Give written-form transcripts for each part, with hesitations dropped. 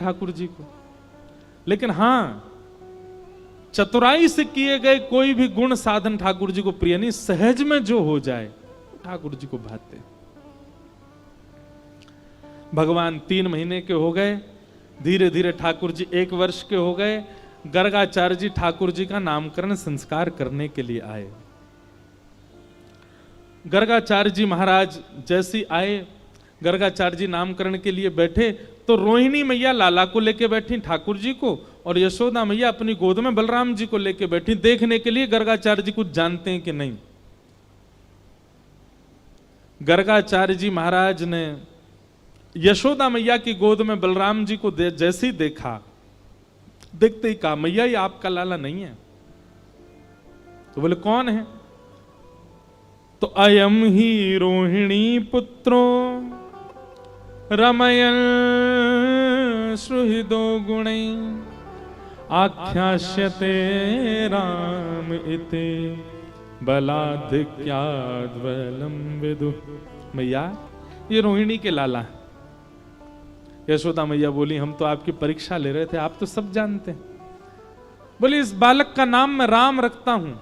ठाकुर जी को, लेकिन हां चतुराई से किए गए कोई भी गुण साधन ठाकुर जी को प्रिय नहीं। सहज में जो हो जाए ठाकुर जी को भाते। भगवान 3 महीने के हो गए, धीरे धीरे ठाकुर जी 1 वर्ष के हो गए। गर्गाचार्य जी ठाकुर जी का नामकरण संस्कार करने के लिए आए। गर्गाचार्य जी महाराज जैसी आए, गर्गाचार्य जी नामकरण के लिए बैठे तो रोहिणी मैया लाला को लेके बैठी ठाकुर जी को, और यशोदा मैया अपनी गोद में बलराम जी को लेके बैठी, देखने के लिए गर्गाचार्य जी कुछ जानते हैं कि नहीं। गर्गाचार्य जी महाराज ने यशोदा मैया की गोद में बलराम जी को जैसे ही देखा, देखते ही कहा मैया ये आपका लाला नहीं है। तो बोले कौन है? तो अयम ही रोहिणी पुत्रो रमयन सुहृदो गुणै आख्यास्यते राम इति बलाधिक्याद्वलम विदु। मैया ये रोहिणी के लाला है। यशोदा मैया बोली हम तो आपकी परीक्षा ले रहे थे, आप तो सब जानते हैं। बोली इस बालक का नाम मैं राम रखता हूं,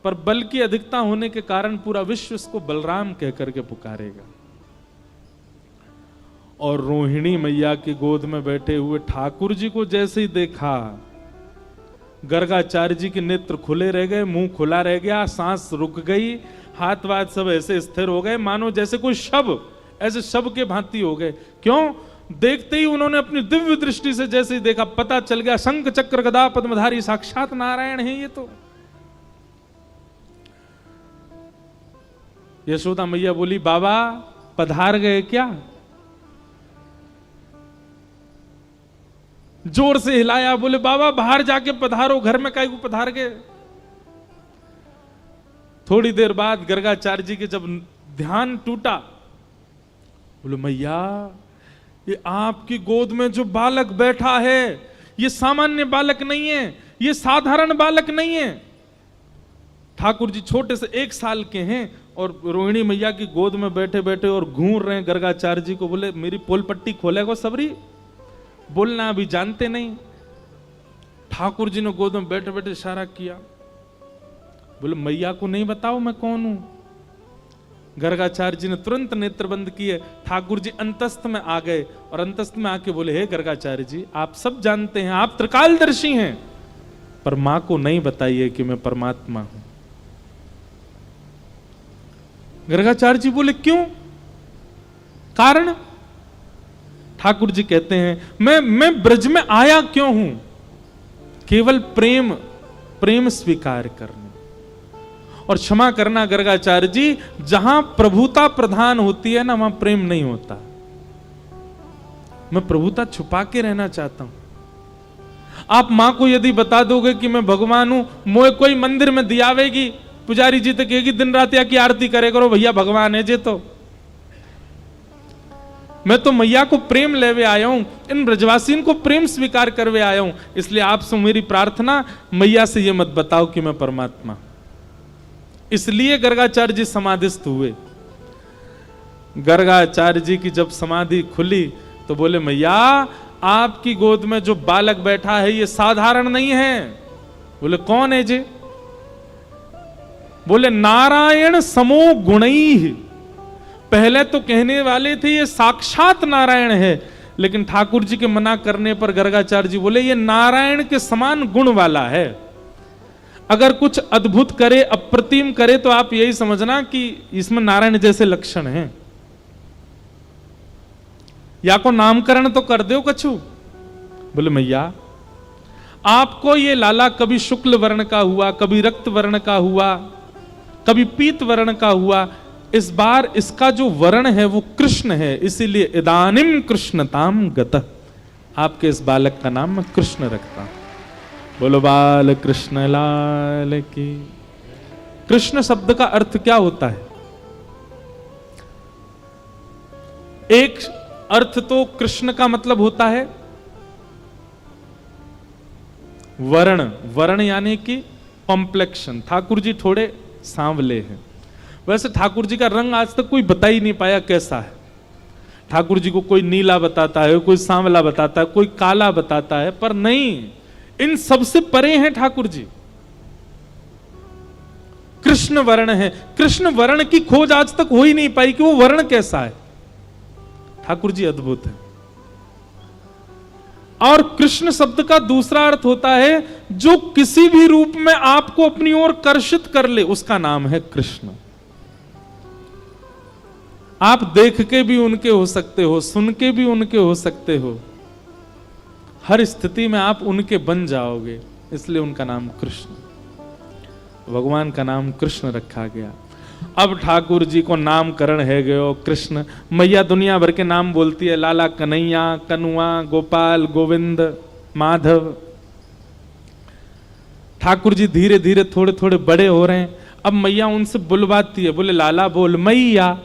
पर बल की अधिकता होने के कारण पूरा विश्व इसको बलराम कह करके पुकारेगा। और रोहिणी मैया की गोद में बैठे हुए ठाकुर जी को जैसे ही देखा, गर्गाचार्य जी के नेत्र खुले रह गए, मुंह खुला रह गया, सांस रुक गई, हाथ वाथ सब ऐसे स्थिर हो गए मानो जैसे कोई शव, ऐसे शव के भांति हो गए। क्यों? देखते ही उन्होंने अपनी दिव्य दृष्टि से जैसे ही देखा, पता चल गया शंख चक्र गदा पद्मधारी साक्षात नारायण है ये तो। यशोदा मैया बोली बाबा पधार गए क्या? जोर से हिलाया, बोले बाबा बाहर जाके पधारो, घर में काहे को पधार गए? थोड़ी देर बाद गर्गाचार्य जी के जब ध्यान टूटा, बोले मैया ये आपकी गोद में जो बालक बैठा है ये सामान्य बालक नहीं है, ये साधारण बालक नहीं है। ठाकुर जी छोटे से 1 साल के हैं और रोहिणी मैया की गोद में बैठे बैठे और घूर रहे हैं। गर्गाचार्य जी को बोले मेरी पोल पट्टी खोलेगा सबरी, बोलना अभी जानते नहीं। ठाकुर जी ने गोद में बैठे बैठे इशारा किया, बोले मैया को नहीं बताओ मैं कौन हूं। गर्गाचार्य जी ने तुरंत नेत्र बंद किए। ठाकुर जी अंतस्थ में आ गए और अंतस्थ में आके बोले हे गर्गाचार्य जी आप सब जानते हैं, आप त्रिकालदर्शी हैं, पर मां को नहीं बताइए कि मैं परमात्मा हूं। गर्गाचार्य जी बोले क्यों? कारण? ठाकुर जी कहते हैं मैं ब्रज में आया क्यों हूं? केवल प्रेम स्वीकार करने और क्षमा करना। गर्गाचार्य जी जहां प्रभुता प्रधान होती है ना वहां प्रेम नहीं होता। मैं प्रभुता छुपा के रहना चाहता हूं। आप मां को यदि बता दोगे कि मैं भगवान हूं, मोए कोई मंदिर में दियावेगी, पुजारी जी तो कहेगी दिन रात या की आरती करे करो, भैया भगवान है जे तो। मैं तो मैया को प्रेम लेवे आया हूं, इन ब्रजवासियों को प्रेम स्वीकार करवे आया हूं, इसलिए आपसे मेरी प्रार्थना मैया से ये मत बताओ कि मैं परमात्मा। इसलिए गर्गाचार्य जी समाधिस्थ हुए। गर्गाचार्य जी की जब समाधि खुली तो बोले मैया आपकी गोद में जो बालक बैठा है ये साधारण नहीं है। बोले कौन है जी? बोले नारायण समो गुणैः। पहले तो कहने वाले थे ये साक्षात नारायण है, लेकिन ठाकुर जी के मना करने पर गर्गाचार्य जी बोले ये नारायण के समान गुण वाला है। अगर कुछ अद्भुत करे, अप्रतिम करे, तो आप यही समझना कि इसमें नारायण जैसे लक्षण हैं। या को नामकरण तो कर दो कछु। बोले मैया आपको ये लाला कभी शुक्ल वर्ण का हुआ, कभी रक्त वर्ण का हुआ, कभी पीत वर्ण का हुआ, इस बार इसका जो वर्ण है वो कृष्ण है, इसीलिए इदानिम कृष्णताम गतः। आपके इस बालक का नाम मैं कृष्ण रखता हूं। बोलो बाल कृष्ण लाल की। कृष्ण शब्द का अर्थ क्या होता है? एक अर्थ तो कृष्ण का मतलब होता है वर्ण, वर्ण यानी कि कॉम्प्लेक्शन। ठाकुर जी थोड़े सांवले हैं, वैसे ठाकुर जी का रंग आज तक कोई बता ही नहीं पाया कैसा है। ठाकुर जी को कोई नीला बताता है, कोई सांवला बताता है, कोई काला बताता है, पर नहीं, इन सबसे परे हैं ठाकुर जी। कृष्ण वर्ण है। कृष्ण वर्ण की खोज आज तक हो ही नहीं पाई कि वो वर्ण कैसा है। ठाकुर जी अद्भुत है। और कृष्ण शब्द का दूसरा अर्थ होता है जो किसी भी रूप में आपको अपनी ओर कर्षित कर ले, उसका नाम है कृष्ण। आप देख के भी उनके हो सकते हो, सुन के भी उनके हो सकते हो, हर स्थिति में आप उनके बन जाओगे, इसलिए उनका नाम कृष्ण, भगवान का नाम कृष्ण रखा गया। अब ठाकुर जी को नामकरण है गयो कृष्ण। मैया दुनिया भर के नाम बोलती है, लाला, कन्हैया, कनुआ, गोपाल, गोविंद, माधव। ठाकुर जी धीरे धीरे थोड़े थोड़े बड़े हो रहे हैं। अब मैया उनसे बुलवाती है, बोले लाला बोल मैया।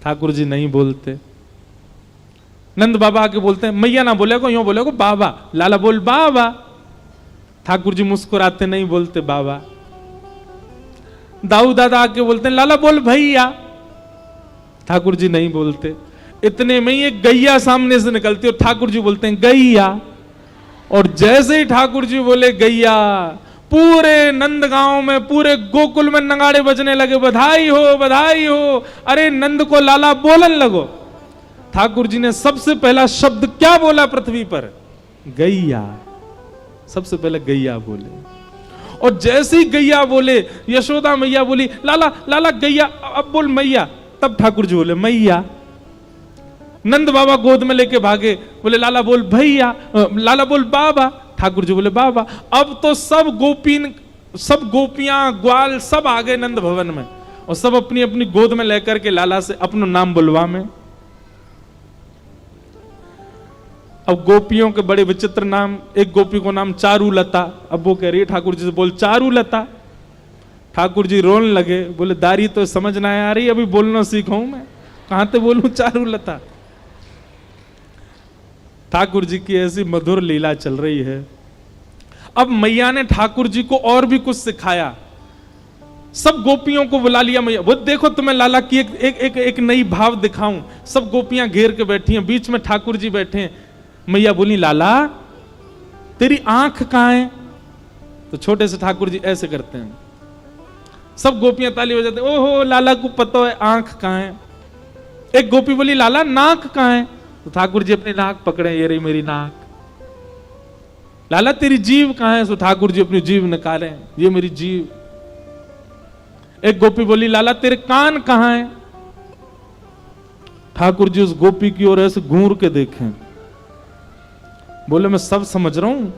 ठाकुर जी नहीं बोलते। नंद बाबा आके बोलते हैं मैया ना बोले को, यूं बोले को बाबा। लाला बोल बाबा। ठाकुर जी मुस्कुराते, नहीं बोलते बाबा। दाऊ दादा आके बोलते हैं लाला बोल भैया। ठाकुर जी नहीं बोलते। इतने में ही एक गैया सामने से निकलती है और ठाकुर जी बोलते हैं गैया। और जैसे ही ठाकुर जी बोले गैया, पूरे नंदगांव में, पूरे गोकुल में नगाड़े बजने लगे, बधाई हो बधाई हो, अरे नंद को लाला बोलन लगो। ठाकुर जी ने सबसे पहला शब्द क्या बोला पृथ्वी पर? गैया। सबसे पहले गैया बोले। और जैसे ही गैया बोले, यशोदा मैया बोली लाला लाला गैया, अब बोल मैया। तब ठाकुर जी बोले मैया। नंद बाबा गोद में लेके भागे, बोले लाला बोल भैया, लाला बोल बाबा। ठाकुर जी बोले बाबा। अब तो सब गोपियां, ग्वाल सब आ गए नंद भवन में, और सब अपनी अपनी गोद में लेकर के लाला से अपना नाम बुलवा में। अब गोपियों के बड़े विचित्र नाम। एक गोपी को नाम चारुलता। अब वो कह रही है ठाकुर जी से बोल चारुलता। ठाकुर जी रोने लगे, बोले दारी तो समझ ना आ रही, अभी बोलना सीखा हूं मैं, कहां से बोलूं चारुलता। ठाकुर जी की ऐसी मधुर लीला चल रही है। अब मैया ने ठाकुर जी को और भी कुछ सिखाया। सब गोपियों को बुला लिया। मैया वो देखो तुम्हें लाला की एक नई भाव दिखाऊं। सब गोपियां घेर के बैठी हैं, बीच में ठाकुर जी बैठे हैं। मैया बोली लाला तेरी आंख कहां है? तो छोटे से ठाकुर जी ऐसे करते हैं, सब गोपियां ताली बजाते, ओहो लाला को पता है आंख कहां है। एक गोपी बोली लाला नाक कहां है? तो ठाकुर जी अपनी नाक पकड़े, ये रही मेरी नाक। लाला तेरी जीभ कहां है? तो ठाकुर जी अपनी जीभ निकाले, ये मेरी जीभ। एक गोपी बोली लाला तेरे कान कहां है? ठाकुर जी उस गोपी की ओर ऐसे घूर के देखें, बोले मैं सब समझ रहा हूं,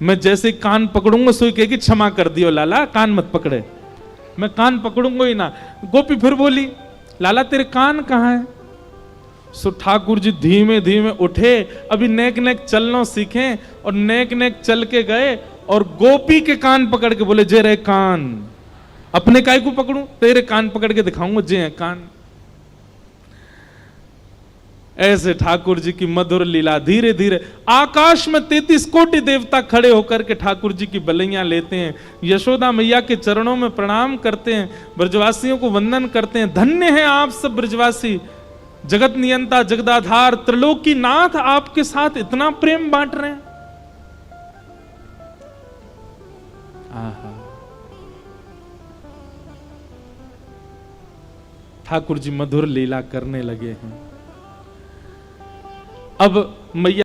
मैं जैसे कान पकड़ूंगा सोई कहेगी क्षमा कर दियो लाला, कान मत पकड़े। मैं कान पकड़ूंगा ही ना। गोपी फिर बोली लाला तेरे कान कहां है? सो ठाकुर जी धीमे धीमे उठे, अभी नेक नेक चलना सीखे, और नेक नेक चल के गए और गोपी के कान पकड़ के बोले जे रे कान। अपने काय को पकड़ूं? तेरे कान पकड़ के दिखाऊंगा जे है कान। ऐसे ठाकुर जी की मधुर लीला। धीरे धीरे आकाश में 33 कोटि देवता खड़े होकर के ठाकुर जी की बलैया लेते हैं, यशोदा मैया के चरणों में प्रणाम करते हैं, ब्रजवासियों को वंदन करते हैं। धन्य हैं आप सब ब्रजवासी, जगत नियंता जगदाधार त्रिलोकी नाथ आपके साथ इतना प्रेम बांट रहे हैं। आहा, ठाकुर जी मधुर लीला करने लगे हैं। अब मैया